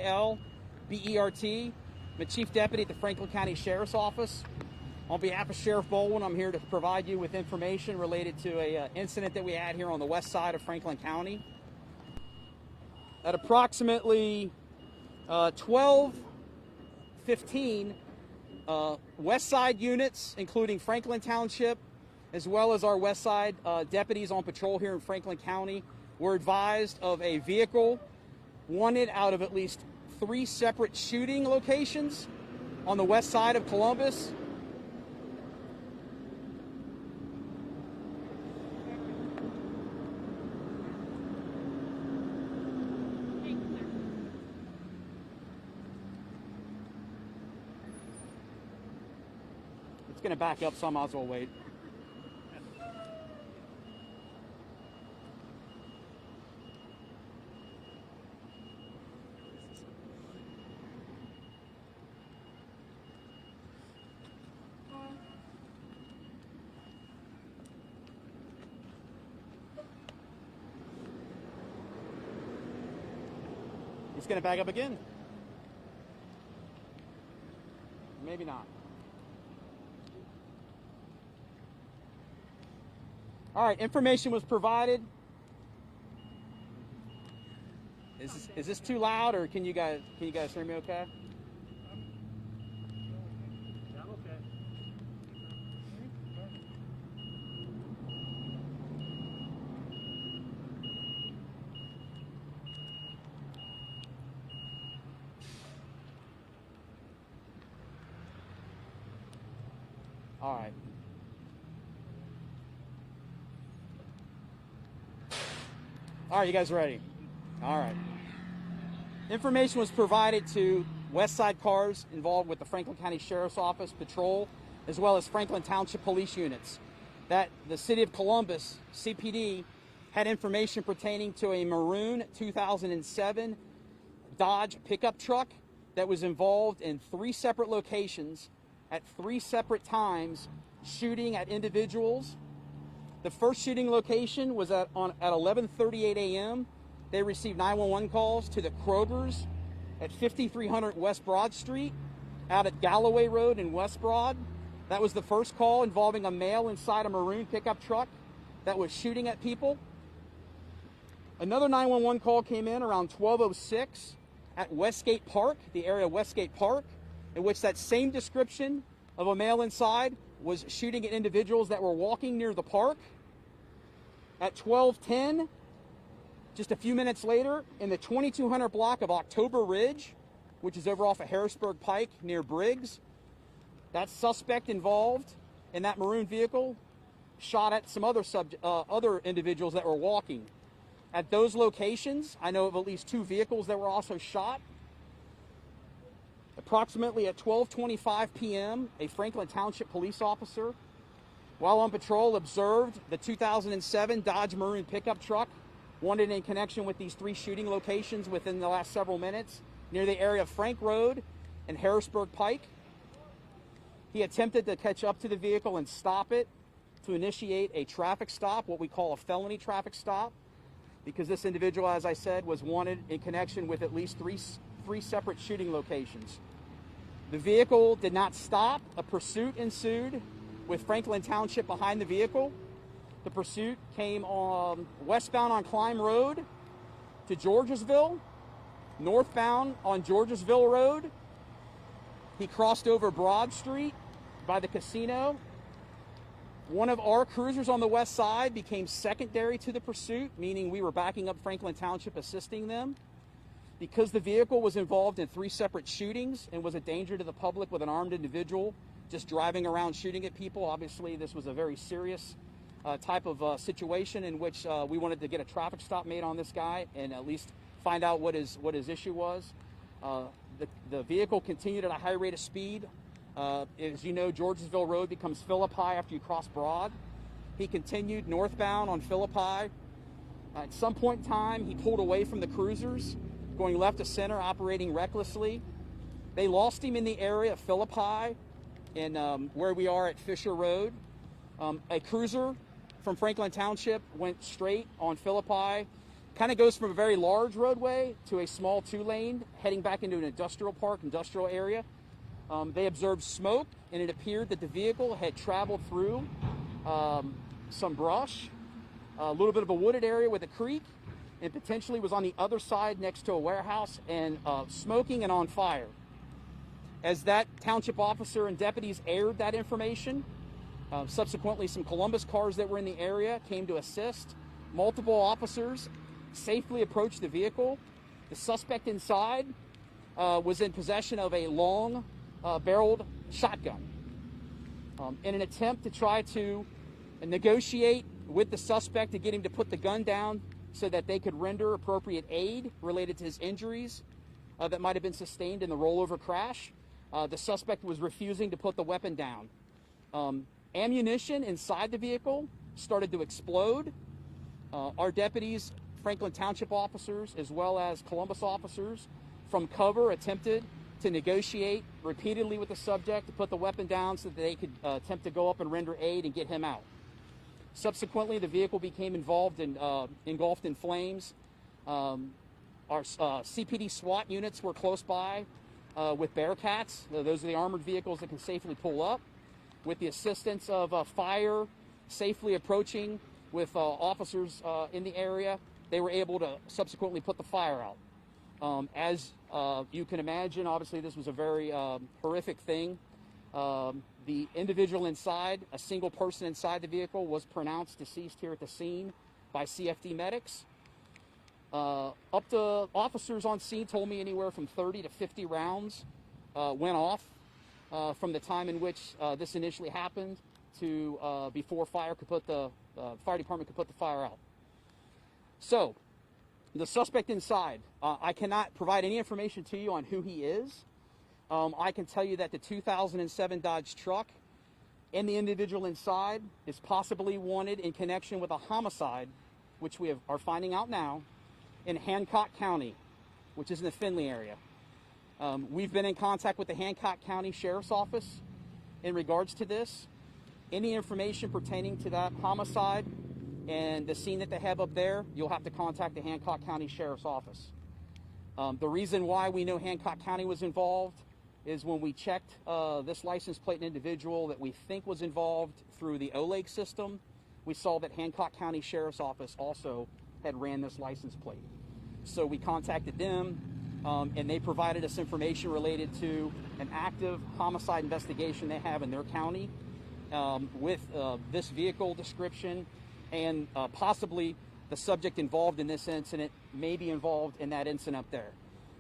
K-Y-L-B-E-R-T. I'm a Chief Deputy at the Franklin County Sheriff's Office. On behalf of Sheriff Bolin, I'm here to provide you with information related to an incident that we had here on the west side of Franklin County. At approximately 12:15, west side units, including Franklin Township, as well as our west side deputies on patrol here in Franklin County, were advised of a vehicle wanted out of at least 3 separate shooting locations on the west side of Columbus. It's going to back up, so I might as well wait. It's going to back up again. Maybe not. All right, information was provided. Is this too loud, or can you guys hear me okay? Yeah, I'm okay. All right. All right, you guys ready? All right. Information was provided to West Side cars involved with the Franklin County Sheriff's Office patrol, as well as Franklin Township police units, that the City of Columbus, CPD, had information pertaining to a maroon 2007 Dodge pickup truck that was involved in 3 separate locations at 3 separate times, shooting at individuals. The first shooting location was at 11:38 a.m. They received 911 calls to the Krogers at 5300 West Broad Street, out at Galloway Road in West Broad. That was the first call involving a male inside a maroon pickup truck that was shooting at people. Another 911 call came in around 12:06 at Westgate Park, the area of Westgate Park, in which that same description of a male inside was shooting at individuals that were walking near the park. At 12:10, just a few minutes later, in the 2200 block of October Ridge, which is over off of Harrisburg Pike near Briggs, that suspect involved in that maroon vehicle shot at some other individuals that were walking. At those locations, I know of at least 2 vehicles that were also shot. Approximately at 12:25 p.m., a Franklin Township police officer, while on patrol, observed the 2007 Dodge Maroon pickup truck wanted in connection with these 3 shooting locations within the last several minutes near the area of Frank Road and Harrisburg Pike. He attempted to catch up to the vehicle and stop it to initiate a traffic stop, what we call a felony traffic stop, because this individual, as I said, was wanted in connection with at least three separate shooting locations. The vehicle did not stop. A pursuit ensued with Franklin Township behind the vehicle. The pursuit came westbound on Climb Road to Georgesville, northbound on Georgesville Road. He crossed over Broad Street by the casino. One of our cruisers on the west side became secondary to the pursuit, meaning we were backing up Franklin Township, assisting them. Because the vehicle was involved in 3 separate shootings and was a danger to the public with an armed individual just driving around shooting at people, obviously this was a very serious type of situation in which we wanted to get a traffic stop made on this guy and at least find out what his issue was. The vehicle continued at a high rate of speed. As you know, Georgesville Road becomes Philippi after you cross Broad. He continued northbound on Philippi. At some point in time, he pulled away from the cruisers, going left to center, operating recklessly. They lost him in the area of Philippi and where we are at Fisher Road. A cruiser from Franklin Township went straight on Philippi Kind of goes from a very large roadway to a small 2-lane heading back into an industrial park, industrial area. They observed smoke, and it appeared that the vehicle had traveled through some brush, a little bit of a wooded area with a creek, and potentially was on the other side next to a warehouse and smoking and on fire. As that township officer and deputies aired that information, subsequently some Columbus cars that were in the area came to assist. Multiple officers safely approached the vehicle. The suspect inside was in possession of a long barreled shotgun. In an attempt to try to negotiate with the suspect to get him to put the gun down so that they could render appropriate aid related to his injuries that might have been sustained in the rollover crash, the suspect was refusing to put the weapon down. Ammunition inside the vehicle started to explode. Our deputies, Franklin Township officers, as well as Columbus officers from cover attempted to negotiate repeatedly with the subject to put the weapon down so that they could attempt to go up and render aid and get him out. Subsequently, the vehicle became engulfed in flames. Our CPD SWAT units were close by with Bearcats. Those are the armored vehicles that can safely pull up. With the assistance of fire safely approaching with officers in the area, they were able to subsequently put the fire out. As you can imagine, obviously this was a very horrific thing. The individual inside, a single person inside the vehicle, was pronounced deceased here at the scene by CFD medics. Up to officers on scene told me anywhere from 30 to 50 rounds went off from the time in which this initially happened to before fire department could put the fire out. So, the suspect inside, I cannot provide any information to you on who he is. I can tell you that the 2007 Dodge truck and the individual inside is possibly wanted in connection with a homicide, which we are finding out now, in Hancock County, which is in the Findlay area. We've been in contact with the Hancock County Sheriff's Office in regards to this. Any information pertaining to that homicide and the scene that they have up there, you'll have to contact the Hancock County Sheriff's Office. The reason why we know Hancock County was involved is when we checked this license plate individual that we think was involved through the OLEG system, we saw that Hancock County Sheriff's Office also had ran this license plate. So we contacted them, and they provided us information related to an active homicide investigation they have in their county with this vehicle description, and possibly the subject involved in this incident may be involved in that incident up there.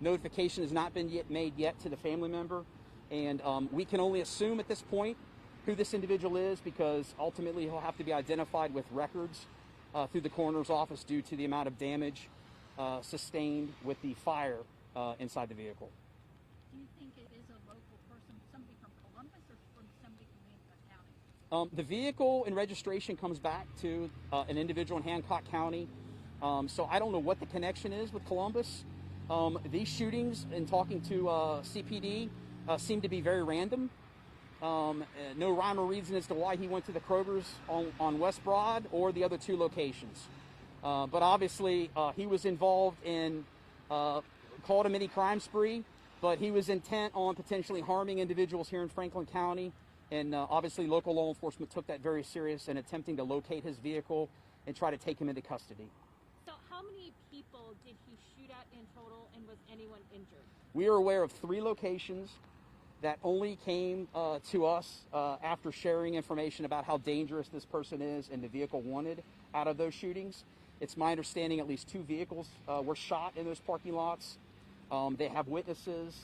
Notification has not been made yet to the family member, and we can only assume at this point who this individual is, because ultimately he'll have to be identified with records through the coroner's office due to the amount of damage sustained with the fire inside the vehicle. Do you think it is a local person, somebody from Columbus, or from somebody from Hancock County? The vehicle and registration comes back to an individual in Hancock County, so I don't know what the connection is with Columbus. These shootings, in talking to CPD, seem to be very random. No rhyme or reason as to why he went to the Krogers on West Broad or the other two locations. But obviously, he was involved in, called a mini crime spree, but he was intent on potentially harming individuals here in Franklin County. And obviously, local law enforcement took that very serious in attempting to locate his vehicle and try to take him into custody. So how many people did he shoot at in total, and was anyone injured? We are aware of 3 locations that only came to us after sharing information about how dangerous this person is and the vehicle wanted out of those shootings. It's my understanding at least 2 vehicles were shot in those parking lots. They have witnesses.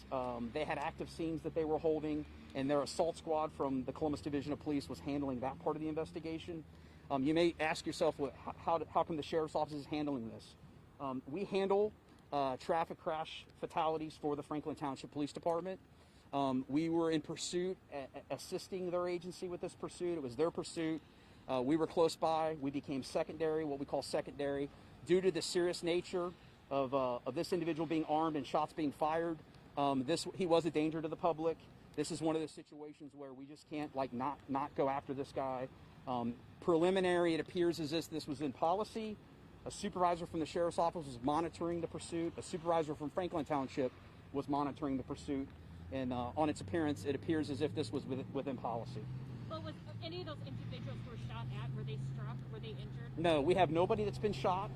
They had active scenes that they were holding, and their assault squad from the Columbus Division of Police was handling that part of the investigation. You may ask yourself, how come the Sheriff's Office is handling this? We handle traffic crash fatalities for the Franklin Township Police Department. We were in pursuit, assisting their agency with this pursuit. It was their pursuit. We were close by. We became secondary, what we call secondary, due to the serious nature of this individual being armed and shots being fired. He was a danger to the public. This is one of those situations where we just can't not go after this guy. Preliminary, it appears as if this was in policy, A supervisor from the sheriff's office was monitoring the pursuit. A supervisor from Franklin Township was monitoring the pursuit. And on its appearance, it appears as if this was within policy. But was any of those individuals who were shot at, were they struck? Were they injured? No, we have nobody that's been shot.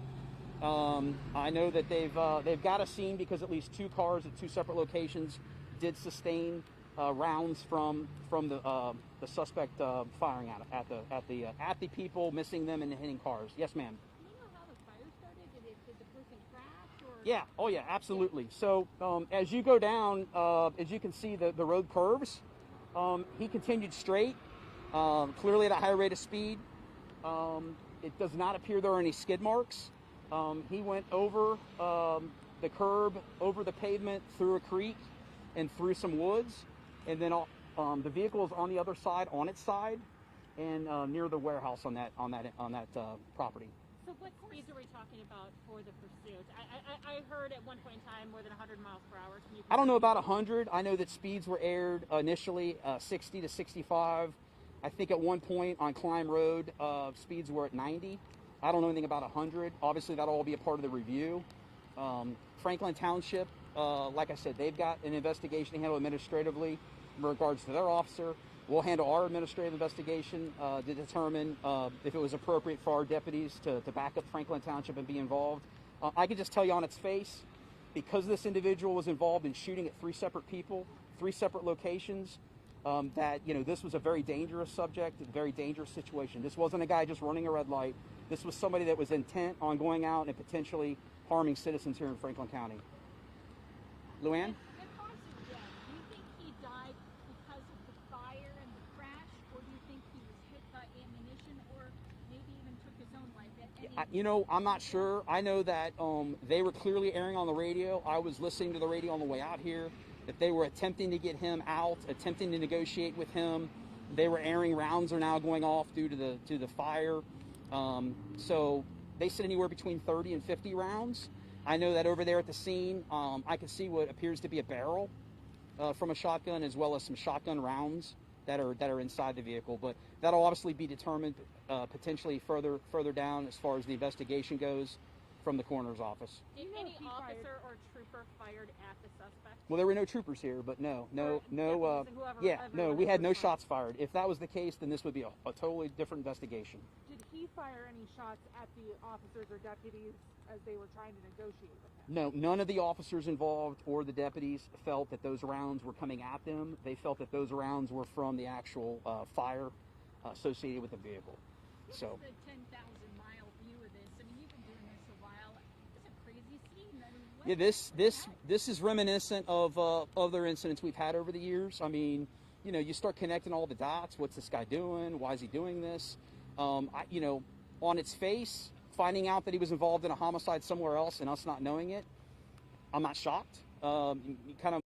I know that they've got a scene because at least 2 cars at 2 separate locations did sustain rounds from the suspect firing at the people, missing them and hitting cars. Yes, ma'am. Do you know how the fire started? Did the person crash? Or? Yeah. Oh, yeah. Absolutely. So as you go down, as you can see, the road curves. He continued straight, clearly at a high rate of speed. It does not appear there are any skid marks. He went over the curb, over the pavement, through a creek, and through some woods, and then the vehicle is on the other side, on its side, and near the warehouse on that property. So what speeds are we talking about for the pursuit? I heard at one point in time more than 100 miles per hour. Can you I don't know about 100. I know that speeds were aired initially 60 to 65. I think at one point on Climb Road, speeds were at 90. I don't know anything about 100. Obviously, that'll all be a part of the review. Franklin Township, like I said, they've got an investigation to handle administratively in regards to their officer. We'll handle our administrative investigation to determine if it was appropriate for our deputies to back up Franklin Township and be involved. I can just tell you on its face, because this individual was involved in shooting at 3 separate people, 3 separate locations, that this was a very dangerous subject, a very dangerous situation. This wasn't a guy just running a red light. This was somebody that was intent on going out and potentially harming citizens here in Franklin County. Luann? If Carson dead, do you think he died because of the fire and the crash, or do you think he was hit by ammunition, or maybe even took his own life at any I'm not sure. I know that they were clearly airing on the radio. I was listening to the radio on the way out here, that they were attempting to get him out, attempting to negotiate with him. They were airing rounds are now going off due to the fire. So they said anywhere between 30 and 50 rounds. I know that over there at the scene, I can see what appears to be a barrel from a shotgun, as well as some shotgun rounds that are inside the vehicle. But that'll obviously be determined potentially further down as far as the investigation goes from the coroner's office. Did any officer or trooper fired at the suspect? Well, there were no troopers here, but no. We had no shots fired. If that was the case, then this would be a totally different investigation. Did he fire any shots at the officers or deputies as they were trying to negotiate with him? No, none of the officers involved or the deputies felt that those rounds were coming at them. They felt that those rounds were from the actual fire associated with the vehicle. So. This is a 10,000-mile view of this. I mean, you've been doing this a while. It's a crazy scene. I mean, Yeah, this is reminiscent of other incidents we've had over the years. I mean, you start connecting all the dots. What's this guy doing? Why is he doing this? On its face, finding out that he was involved in a homicide somewhere else and us not knowing it, I'm not shocked. Kind